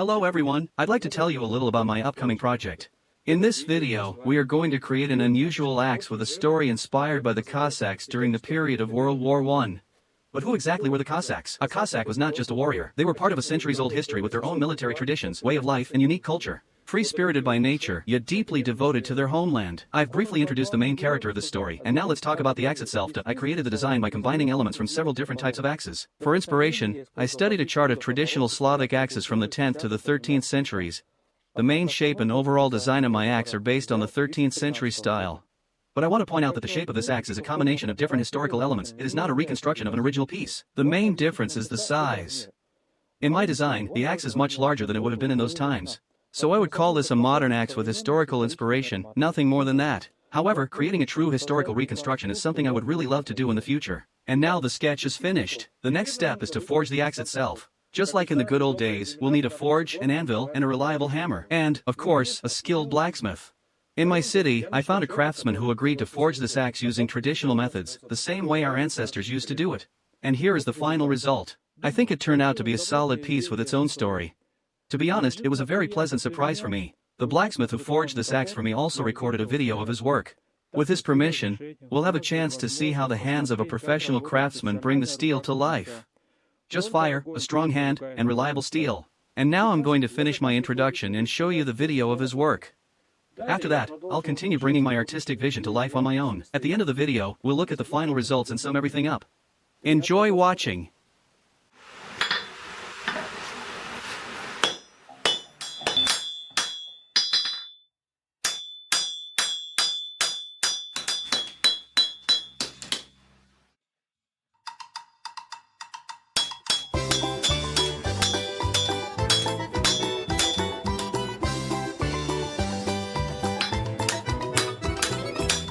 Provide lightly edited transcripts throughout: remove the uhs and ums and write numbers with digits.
Hello everyone, I'd like to tell you a little about my upcoming project. In this video, we are going to create an unusual axe with a story inspired by the Cossacks during the period of World War I. But who exactly were the Cossacks? A Cossack was not just a warrior. They were part of a centuries-old history with their own military traditions, way of life, and unique culture. Free-spirited by nature, yet deeply devoted to their homeland. I've briefly introduced the main character of this story, and now let's talk about the axe itself. I created the design by combining elements from several different types of axes. For inspiration, I studied a chart of traditional Slavic axes from the 10th to the 13th centuries. The main shape and overall design of my axe are based on the 13th century style. But I want to point out that the shape of this axe is a combination of different historical elements. It is not a reconstruction of an original piece. The main difference is the size. In my design, the axe is much larger than it would have been in those times. So I would call this a modern axe with historical inspiration, nothing more than that. However, creating a true historical reconstruction is something I would really love to do in the future. And now the sketch is finished. The next step is to forge the axe itself. Just like in the good old days, we'll need a forge, an anvil, and a reliable hammer. And, of course, a skilled blacksmith. In my city, I found a craftsman who agreed to forge this axe using traditional methods, the same way our ancestors used to do it. And here is the final result. I think it turned out to be a solid piece with its own story. To be honest, it was a very pleasant surprise for me. The blacksmith who forged this axe for me also recorded a video of his work. With his permission, we'll have a chance to see how the hands of a professional craftsman bring the steel to life. Just fire, a strong hand, and reliable steel. And now I'm going to finish my introduction and show you the video of his work. After that, I'll continue bringing my artistic vision to life on my own. At the end of the video, we'll look at the final results and sum everything up. Enjoy watching!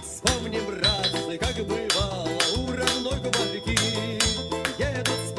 Вспомним, братцы, как бывало у родной Кубанки. Едут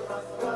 Let's go.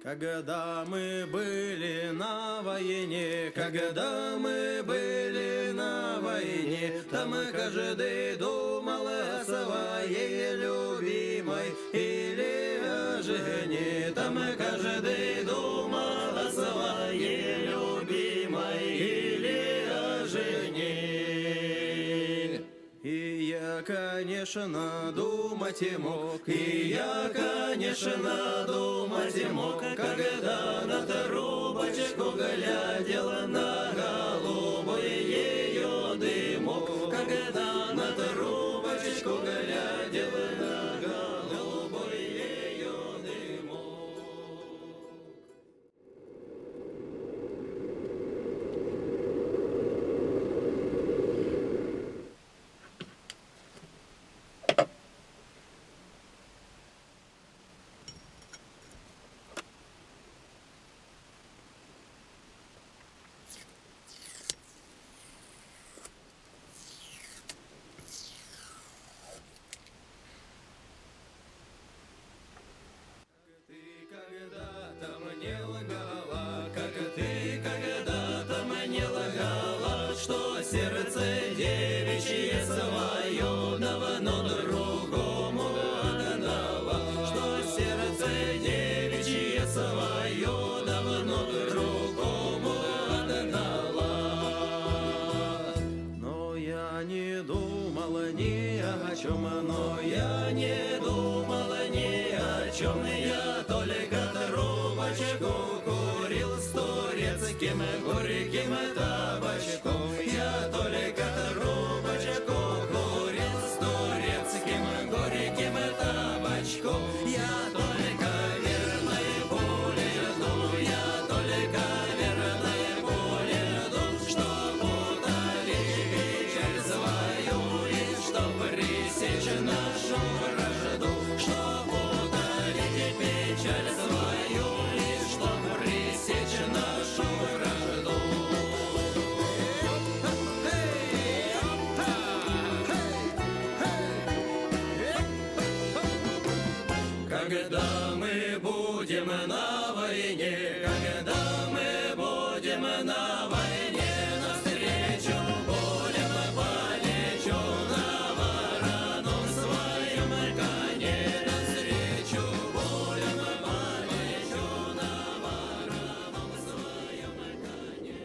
Когда мы были на войне, когда мы были на войне, там каждый думал о своей любимой или о жене. Там каждый думал о своей любимой или о жене. И я, конечно, думать и мог, и я, конечно, думать и мог, когда на трубочку глядел на голубой ее дымок, когда на трубочку глядел на голубой ее дымок. Ты когда-то мне лгала, как ты когда-то мне лгала, что сердце девичье свое давно другому отдала, что сердце девичье свое давно другому отдала. Но я не думала ни о чем, но я не думала ни о чем. Я только трубочку курил с турецким горьким табачком. Я только трубочку курил с турецким горьким табачком. Я только верной пуле жду, я только верной пуле жду, чтоб утолить печаль свою и чтоб пресечь нашу вражду, чтоб утолить печаль свою и чтоб пресечь нашу вражду. Когда мы будем на войне, когда мы будем на войне, навстречу будем полечу на вороном своем коне, навстречу будем полечу на вороном своем коне.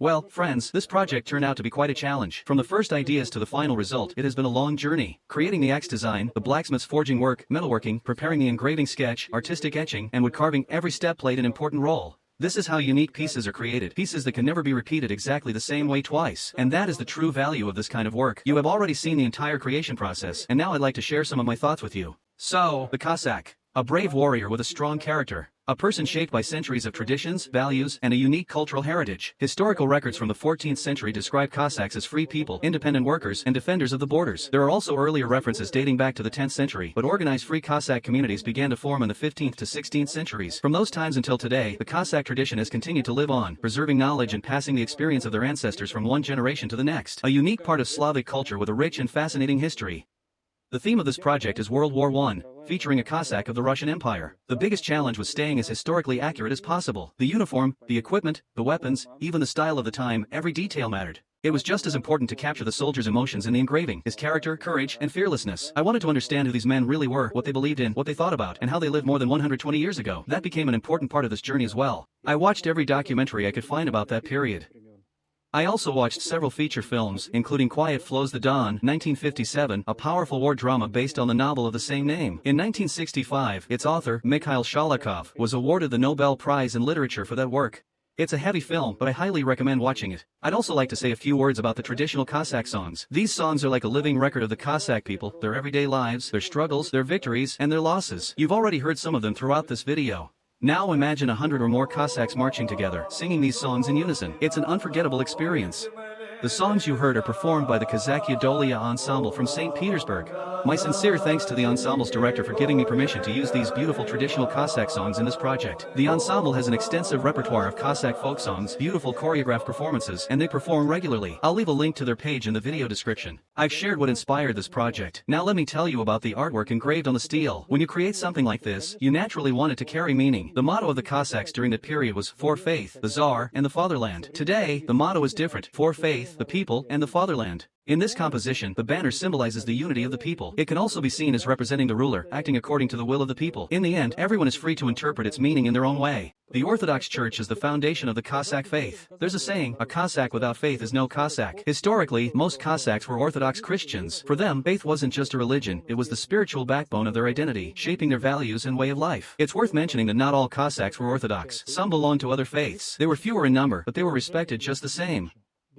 Well, friends, this project turned out to be quite a challenge. From the first ideas to the final result, it has been a long journey. Creating the axe design, the blacksmith's forging work, metalworking, preparing the engraving sketch, artistic etching, and wood carving, every step played an important role. This is how unique pieces are created, pieces that can never be repeated exactly the same way twice. And that is the true value of this kind of work. You have already seen the entire creation process, and now I'd like to share some of my thoughts with you. So, the Cossack. A brave warrior with a strong character. A person shaped by centuries of traditions, values, and a unique cultural heritage. Historical records from the 14th century describe Cossacks as free people, independent workers, and defenders of the borders. There are also earlier references dating back to the 10th century, but organized free Cossack communities began to form in the 15th to 16th centuries. From those times until today, the Cossack tradition has continued to live on, preserving knowledge and passing the experience of their ancestors from one generation to the next. A unique part of Slavic culture with a rich and fascinating history. The theme of this project is World War I, featuring a Cossack of the Russian Empire. The biggest challenge was staying as historically accurate as possible. The uniform, the equipment, the weapons, even the style of the time, every detail mattered. It was just as important to capture the soldier's emotions in the engraving, his character, courage, and fearlessness. I wanted to understand who these men really were, what they believed in, what they thought about, and how they lived more than 120 years ago. That became an important part of this journey as well. I watched every documentary I could find about that period. I also watched several feature films, including Quiet Flows the Dawn, 1957, a powerful war drama based on the novel of the same name. In 1965, its author, Mikhail Shalakhov, was awarded the Nobel Prize in Literature for that work. It's a heavy film, but I highly recommend watching it. I'd also like to say a few words about the traditional Cossack songs. These songs are like a living record of the Cossack people, their everyday lives, their struggles, their victories, and their losses. You've already heard some of them throughout this video. Now imagine 100 or more Cossacks marching together, singing these songs in unison. It's an unforgettable experience. The songs you heard are performed by the Kazakh Dolia Ensemble from St. Petersburg. My sincere thanks to the ensemble's director for giving me permission to use these beautiful traditional Cossack songs in this project. The ensemble has an extensive repertoire of Cossack folk songs, beautiful choreographed performances, and they perform regularly. I'll leave a link to their page in the video description. I've shared what inspired this project. Now let me tell you about the artwork engraved on the steel. When you create something like this, you naturally want it to carry meaning. The motto of the Cossacks during that period was "For Faith, the Tsar, and the Fatherland." Today, the motto is different: "For Faith, the people, and the fatherland." In this composition, the banner symbolizes the unity of the people. It can also be seen as representing the ruler, acting according to the will of the people. In the end, everyone is free to interpret its meaning in their own way. The Orthodox Church is the foundation of the Cossack faith. There's a saying, "A Cossack without faith is no Cossack." Historically, most Cossacks were Orthodox Christians. For them, faith wasn't just a religion, it was the spiritual backbone of their identity, shaping their values and way of life. It's worth mentioning that not all Cossacks were Orthodox. Some belonged to other faiths. They were fewer in number, but they were respected just the same.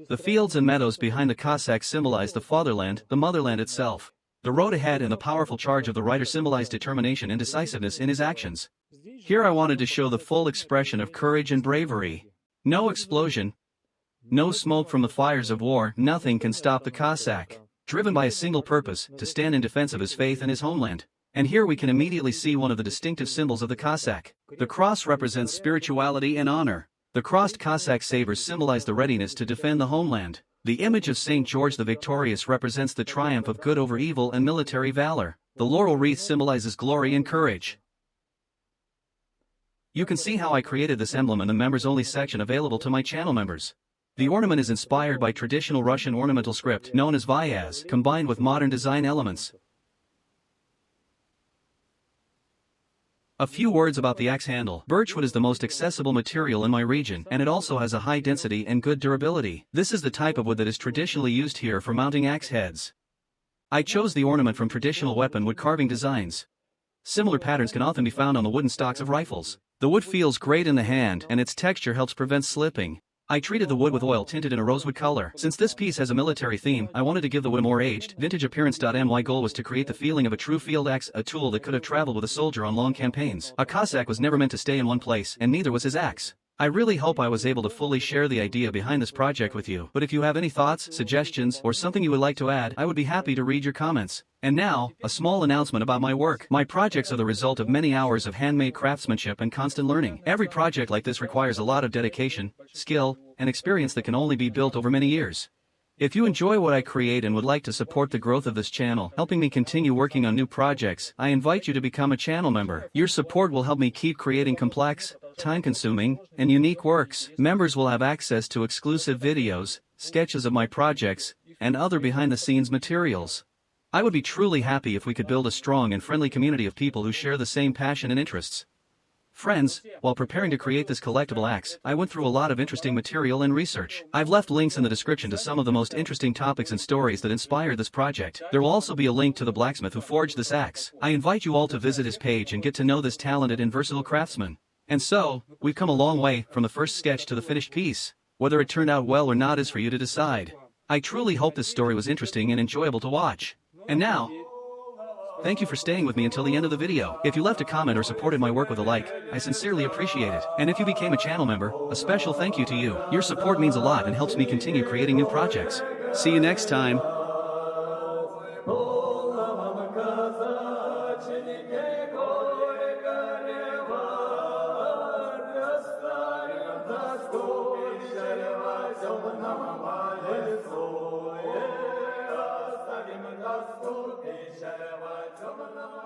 The fields and meadows behind the Cossacks symbolized the fatherland, the motherland itself. The road ahead and the powerful charge of the rider symbolized determination and decisiveness in his actions. Here I wanted to show the full expression of courage and bravery. No explosion, no smoke from the fires of war, nothing can stop the Cossack. Driven by a single purpose, to stand in defense of his faith and his homeland. And here we can immediately see one of the distinctive symbols of the Cossack. The cross represents spirituality and honor. The crossed Cossack sabers symbolize the readiness to defend the homeland. The image of St. George the Victorious represents the triumph of good over evil and military valor. The laurel wreath symbolizes glory and courage. You can see how I created this emblem in the members-only section available to my channel members. The ornament is inspired by traditional Russian ornamental script known as vyaz, combined with modern design elements. A few words about the axe handle. Birchwood is the most accessible material in my region, and it also has a high density and good durability. This is the type of wood that is traditionally used here for mounting axe heads. I chose the ornament from traditional weapon wood carving designs. Similar patterns can often be found on the wooden stocks of rifles. The wood feels great in the hand, and its texture helps prevent slipping. I treated the wood with oil tinted in a rosewood color. Since this piece has a military theme, I wanted to give the wood a more aged, vintage appearance. My goal was to create the feeling of a true field axe, a tool that could have traveled with a soldier on long campaigns. A Cossack was never meant to stay in one place, and neither was his axe. I really hope I was able to fully share the idea behind this project with you, but if you have any thoughts, suggestions, or something you would like to add, I would be happy to read your comments. And now, a small announcement about my work. My projects are the result of many hours of handmade craftsmanship and constant learning. Every project like this requires a lot of dedication, skill, and experience that can only be built over many years. If you enjoy what I create and would like to support the growth of this channel, helping me continue working on new projects, I invite you to become a channel member. Your support will help me keep creating complex, time-consuming, and unique works. Members will have access to exclusive videos, sketches of my projects, and other behind-the-scenes materials. I would be truly happy if we could build a strong and friendly community of people who share the same passion and interests. Friends, while preparing to create this collectible axe, I went through a lot of interesting material and research. I've left links in the description to some of the most interesting topics and stories that inspired this project. There will also be a link to the blacksmith who forged this axe. I invite you all to visit his page and get to know this talented and versatile craftsman. And so, we've come a long way from the first sketch to the finished piece. Whether it turned out well or not is for you to decide. I truly hope this story was interesting and enjoyable to watch. And now, thank you for staying with me until the end of the video. If you left a comment or supported my work with a like, I sincerely appreciate it. And if you became a channel member, a special thank you to you. Your support means a lot and helps me continue creating new projects. See you next time. Наступи ще в цьому